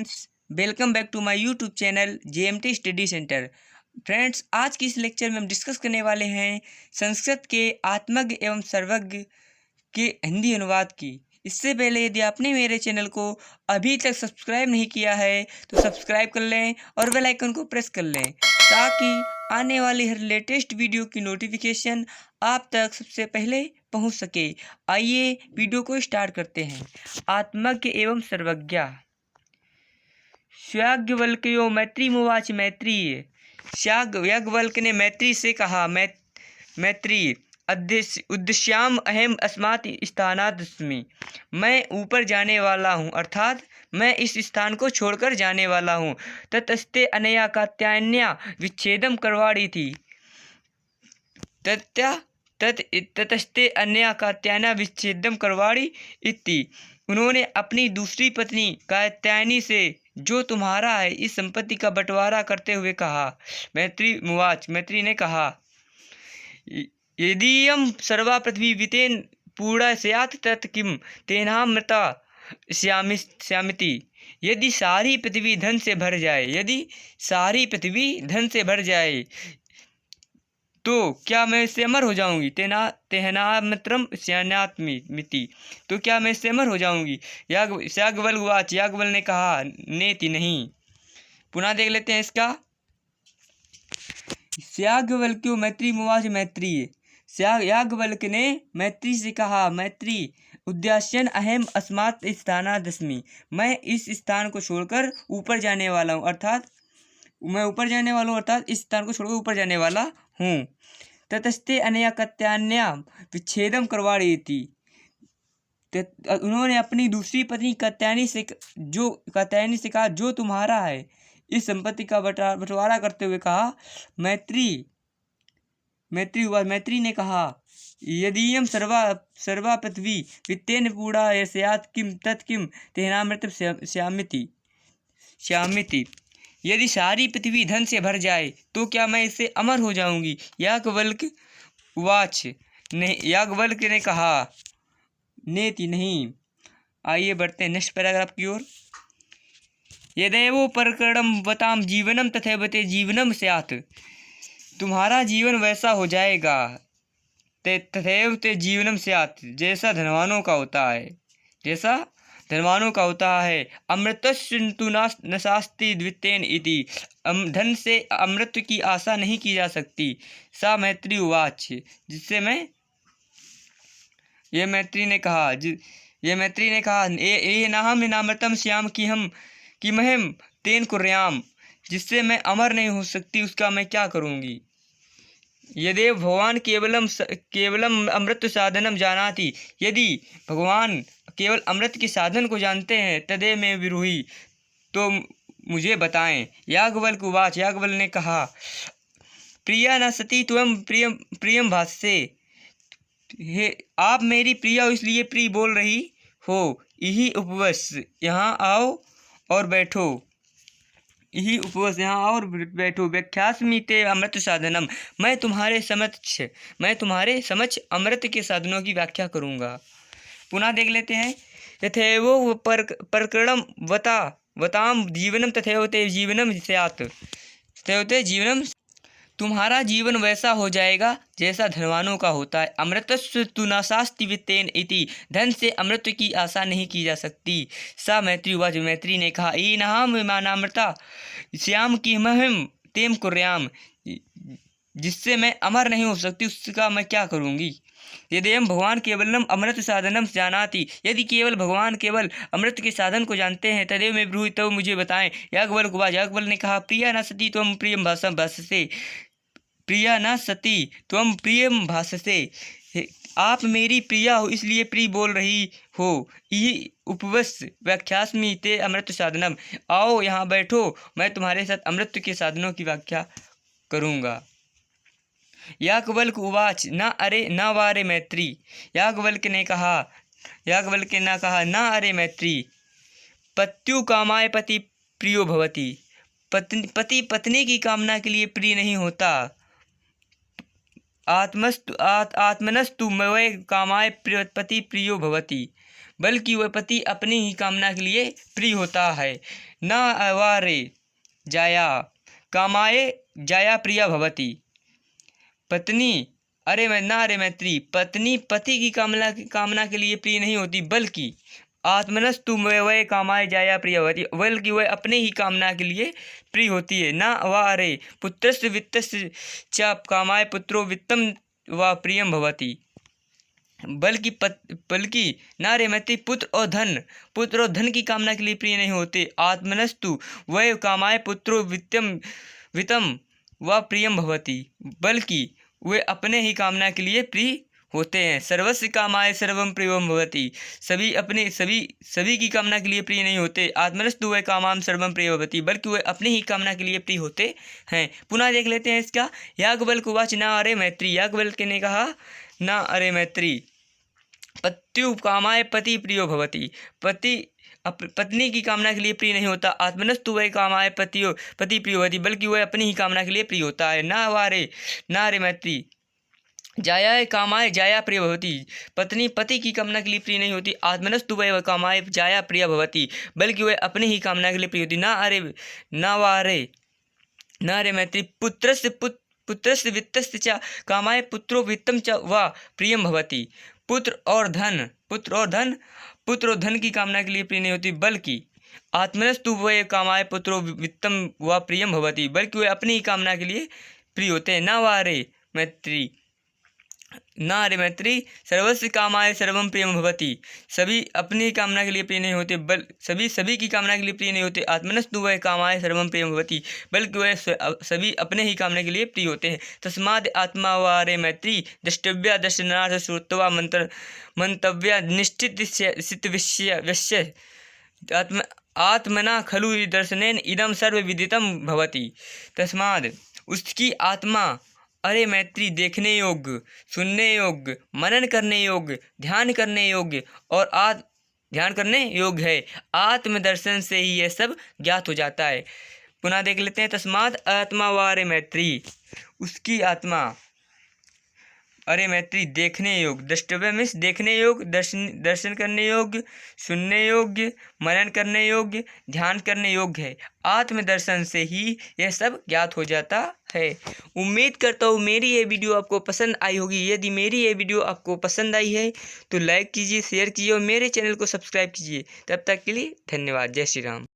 Friends, welcome back to my YouTube channel JMT study centre. Friends, आज की इस lecture में हम डिस्कस करने वाले हैं संस्कृत के आत्मज्ञ एवं सर्वज्ञ के हिंदी अनुवाद की। इससे पहले यदि आपने मेरे चैनल को अभी तक सब्सक्राइब नहीं किया है तो सब्सक्राइब कर लें और बेल आइकन को प्रेस कर लें ताकि आने वाली हर लेटेस्ट वीडियो की नोटिफिकेशन आप तक सबसे पहले पहुंच सके। आइए वीडियो को स्टार्ट करते हैं। आत्मज्ञ एवं सर्वज्ञ। याज्ञवल्क्यो मैत्रीमुवाच। मैत्रीय। याज्ञवल्क ने मैत्री से कहा, मैत्री उद्देश्याम अहम अस्मात् स्थानादस्मि। मैं ऊपर जाने वाला हूँ, अर्थात मैं इस स्थान को छोड़कर जाने वाला हूँ। ततस्ते अनया कात्यायन्या विच्छेदम करवाड़ी थी। ततस्ते अन्या कात्यायना विच्छेदम करवाड़ी इति। उन्होंने अपनी दूसरी पत्नी कात्यायनी से, जो तुम्हारा है, इस संपत्ति का बंटवारा करते हुए कहा। मैत्री ने कहा, यदीयं सर्वा पृथ्वी वितेन पूर्णा स्यात् तत् किं तेनामृता स्यामिति। यदि सारी पृथ्वी धन से भर जाए, तो क्या मैं इससे अमर हो जाऊंगी। तेनामृतम स्यान्नात्मिति। तो क्या मैं इससे अमर हो जाऊंगी। याज्ञवल्क्य। याज्ञवल्क ने कहा, नेति नहीं। पुनः देख लेते हैं इसका। याज्ञवल्क्यो मैत्रीमुवाच। मैत्रीय। याज्ञवल्क ने मैत्री से कहा, मैत्री उद्यास्यन् अहम अस्मात् स्थानादस्मि। मैं इस स्थान को छोड़कर ऊपर जाने वाला हूँ, अर्थात इस स्थान को छोड़कर ऊपर जाने वाला हूँ। ततस्ते अनया कात्यायन्या विच्छेदम करवाड़ी थी। उन्होंने अपनी दूसरी पत्नी कात्यायनी से कहा, जो तुम्हारा है, इस संपत्ति का बंटवारा करते हुए कहा। मैत्री ने कहा, यदीयं सर्वा पृथ्वी वित्तेन पूर्णा स्यात् किं तत् किं तेनामृतं स्यामिति। यदि सारी पृथ्वी धन से भर जाए, तो क्या मैं इससे अमर हो जाऊंगी। याज्ञवल्क्य ने कहा, नेति नहीं। आइए बढ़ते हैं नेक्स्ट पैराग्राफ की ओर। यदेवो परकरणं वताम जीवनम तथैव ते जीवनम स्यात्। तुम्हारा जीवन वैसा हो जाएगा, तथैव ते जीवनम स्यात्, जैसा धनवानों का होता है। अमृतस्य तु न शास्ति द्वितेन इति। धन से अमृत की आशा नहीं की जा सकती। सा मैत्री उवाच। ये मैत्री ने कहा, ये नाहम नामृतम श्याम कि महम तेन कुर्याम। जिससे मैं अमर नहीं हो सकती, उसका मैं क्या करूँगी। यदि भगवान केवलम अमृत साधनम जानाति। यदि भगवान केवल अमृत के साधन को जानते हैं, तदेव में विरूही, तो मुझे बताएं। याज्ञवल्क्य उवाच। याज्ञवल्क्य ने कहा, प्रिया न सती त्वं प्रियम भाष्ये। हे, आप मेरी प्रिया हो, इसलिए प्रिय बोल रही हो। यही उपवस, यहाँ आओ और बैठो। व्याख्यास्मि ते अमृत साधनम। मैं तुम्हारे समक्ष अमृत के साधनों की व्याख्या करूँगा। पुनः देख लेते हैं। यथैवो परकरणं वताम जीवनम तथैव ते जीवनम स्यात्। तुम्हारा जीवन वैसा हो जाएगा जैसा धनवानों का होता है। अमृतस्य तु न शास्ति वित्तेन इति। धन से अमृत की आशा नहीं की जा सकती। सा मैत्री उवाच। मैत्री ने कहा, ईनाहम विमानामृता श्याम की महम तेम कुर्याम। जिससे मैं अमर नहीं हो सकती, उसका मैं क्या करूँगी। यदेयं भगवान केवलम अमृत साधनम जानाति। यदि भगवान केवल अमृत के साधन को जानते हैं, तदेव में ब्रूहि, तो मुझे बताएं। याज्ञवल्क्य उवाच। याज्ञवल्क्य ने कहा, प्रिया न सती त्वं प्रियम भाषसे। प्रिया न सती त्वं प्रियम भाषसे। आप मेरी प्रिया हो, इसलिए प्रिय बोल रही हो। यही उपवस व्याख्यास्मि ते अमृत साधनम। आओ यहाँ बैठो, मैं तुम्हारे साथ अमृत के साधनों की व्याख्या करूँगा। याज्ञवल्क्य उवाच। न वारे मैत्री। याज्ञवल्क्य ने कहा, न अरे मैत्री। पत्यु कामाय पति प्रियो भवति। पति पत्नी की कामना के लिए प्रिय नहीं होता। आत्मनस्तु मय कामाय पति प्रियो भवति। बल्कि वह पति अपनी ही कामना के लिए प्रिय होता है। न अवारे जाया कामाय जाया प्रिया भवति। पत्नी अरे मैत्री, पत्नी पति की कामना के लिए प्रिय नहीं होती, बल्कि आत्मनस्तु वै कामाय जाया प्रिय भवति, बल्कि वह अपने ही कामना के लिए प्रिय होती है। न वा अरे पुत्रस्य वित्तस्य च कामाय पुत्रो वित्तम व प्रियम भवति। बल्कि न रे मैत्री, पुत्र और धन की कामना के लिए प्रिय नहीं होते। आत्मनस्तु वै कामाय पुत्रो वित्तम व प्रियम भवति, बल्कि वे अपने ही कामना के लिए प्रिय होते हैं। सर्वस्य कामाय सर्वम प्रियम भवति, सभी की कामना के लिए प्रिय नहीं होते। आत्मनस्तु वै कामाम सर्वम प्रिय भवति, बल्कि वे अपनी ही कामना के लिए प्रिय होते हैं। पुनः देख लेते हैं इसका। याज्ञवल्क्य उवाच न अरे मैत्री, याज्ञवल्क्य ने कहा न अरे मैत्री, पत्यु कामाय पति प्रियो भवति, पत्नी की कामना के लिए प्रिय नहीं होता। आत्मनस्तु वै कामाय पति प्रियो भवति, बल्कि वह अपनी ही कामना के लिए प्रिय होता है। न रे मैत्री, जाया कामाय जाया प्रिय भवति, पत्नी पति की कामना के लिए प्रिय नहीं होती। आत्मनस्तु वै कामाय जाया प्रिय भवति, बल्कि वह अपनी ही कामना के लिए प्रिय होती। न रे मैत्री, पुत्रस्य वित्तस्य च कामाय पुत्रो वित्तम च व प्रियम भवति, पुत्र और धन की कामना के लिए प्रिय नहीं होती, बल्कि आत्मनस्तु वै कामाय पुत्रो वित्तम व प्रियम भवति, बल्कि वे अपनी ही कामना के लिए प्रिय होते हैं। न रे मैत्री, सर्वस्य कामाय सर्वम प्रियम भवति, सभी अपनी कामना के लिए प्रिय नहीं होते, सभी की कामना के लिए प्रिय नहीं होते। आत्मनस्तु वै कामाय सर्वम प्रियम भवति, बल्कि वह सभी अपने ही कामना के लिए प्रिय होते हैं। तस्माद् आत्मा वा रे मैत्री द्रष्टव्या दर्शनार्थ श्रुत्वा मंतव्या निश्चित विषय आत्मना खलु दर्शनेन इदम सर्व विदितम भवति। तस्माद् उसकी आत्मा अरे मैत्री देखने योग्य, सुनने योग्य, मनन करने योग्य, ध्यान करने योग्य और ध्यान करने योग्य है। आत्मदर्शन से ही यह सब ज्ञात हो जाता है। पुनः देख लेते हैं। तस्मात् आत्मा व अरे मैत्री, उसकी आत्मा अरे मैत्री देखने योग्य, द्रष्टव्य मीन्स देखने योग्य, दर्शन करने योग्य, सुनने योग्य, मनन करने योग्य, ध्यान करने योग्य है। आत्मदर्शन से ही यह सब ज्ञात हो जाता है। उम्मीद करता हूँ मेरी ये वीडियो आपको पसंद आई होगी। यदि मेरी ये वीडियो आपको पसंद आई है तो लाइक कीजिए, शेयर कीजिए और मेरे चैनल को सब्सक्राइब कीजिए। तब तक के लिए धन्यवाद। जय श्री राम।